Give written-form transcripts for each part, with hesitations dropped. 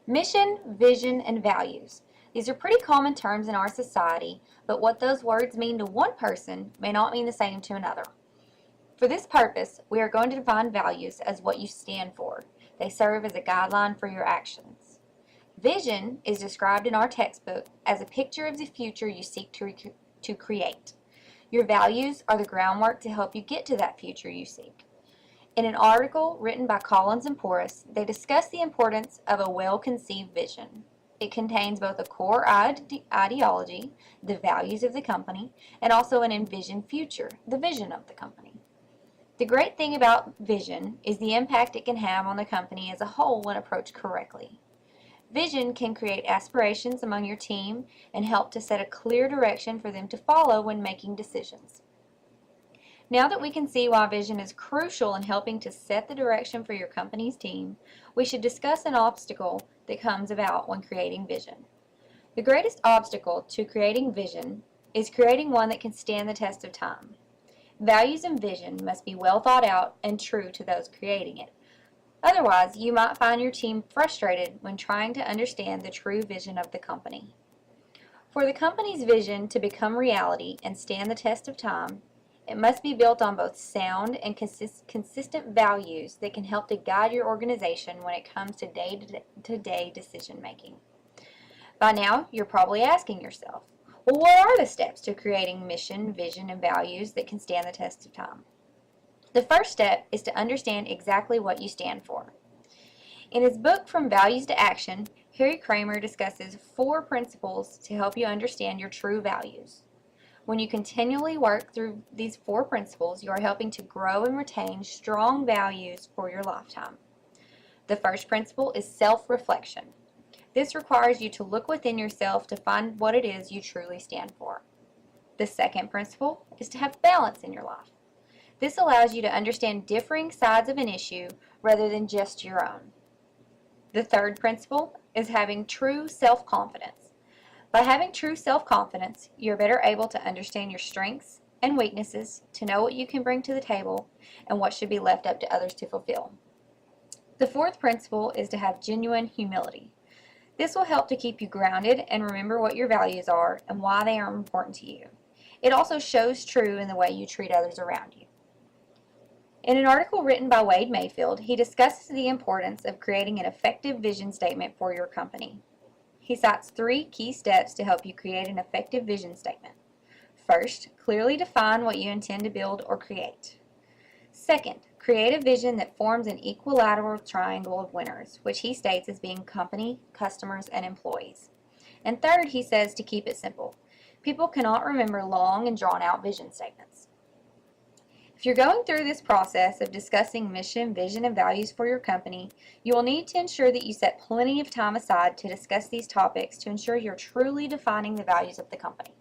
Mission, vision, and values. These are pretty common terms in our society, but what those words mean to one person may not mean the same to another. For this purpose, we are going to define values as what you stand for. They serve as a guideline for your actions. Vision is described in our textbook as a picture of the future you seek to create. Your values are the groundwork to help you get to that future you seek. In an article written by Collins and Porras, they discuss the importance of a well-conceived vision. It contains both a core ideology, the values of the company, and also an envisioned future, the vision of the company. The great thing about vision is the impact it can have on the company as a whole when approached correctly. Vision can create aspirations among your team and help to set a clear direction for them to follow when making decisions. Now that we can see why vision is crucial in helping to set the direction for your company's team, we should discuss an obstacle that comes about when creating vision. The greatest obstacle to creating vision is creating one that can stand the test of time. Values and vision must be well thought out and true to those creating it. Otherwise, you might find your team frustrated when trying to understand the true vision of the company. For the company's vision to become reality and stand the test of time, it must be built on both sound and consistent values that can help to guide your organization when it comes to day-to-day decision making. By now, you're probably asking yourself, well, what are the steps to creating mission, vision, and values that can stand the test of time? The first step is to understand exactly what you stand for. In his book, From Values to Action, Harry Kramer discusses 4 principles to help you understand your true values. When you continually work through these 4 principles, you are helping to grow and retain strong values for your lifetime. The first principle is self-reflection. This requires you to look within yourself to find what it is you truly stand for. The second principle is to have balance in your life. This allows you to understand differing sides of an issue rather than just your own. The third principle is having true self-confidence. By having true self-confidence, you're better able to understand your strengths and weaknesses, to know what you can bring to the table, and what should be left up to others to fulfill. The fourth principle is to have genuine humility. This will help to keep you grounded and remember what your values are and why they are important to you. It also shows true in the way you treat others around you. In an article written by Wade Mayfield, he discusses the importance of creating an effective vision statement for your company. He cites 3 key steps to help you create an effective vision statement. First, clearly define what you intend to build or create. Second, create a vision that forms an equilateral triangle of winners, which he states as being company, customers, and employees. And third, he says to keep it simple. People cannot remember long and drawn-out vision statements. If you're going through this process of discussing mission, vision, and values for your company, you will need to ensure that you set plenty of time aside to discuss these topics to ensure you're truly defining the values of the company.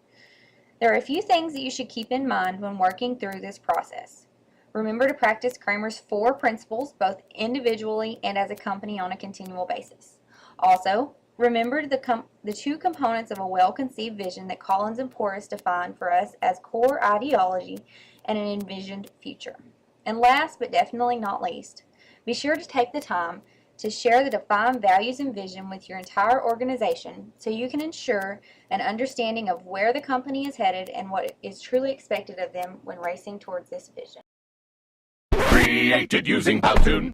There are a few things that you should keep in mind when working through this process. Remember to practice Kramer's 4 principles both individually and as a company on a continual basis. Also, remember the 2 components of a well-conceived vision that Collins and Porras defined for us as core ideology and an envisioned future. And last but definitely not least, be sure to take the time to share the defined values and vision with your entire organization so you can ensure an understanding of where the company is headed and what is truly expected of them when racing towards this vision. Created using Powtoon.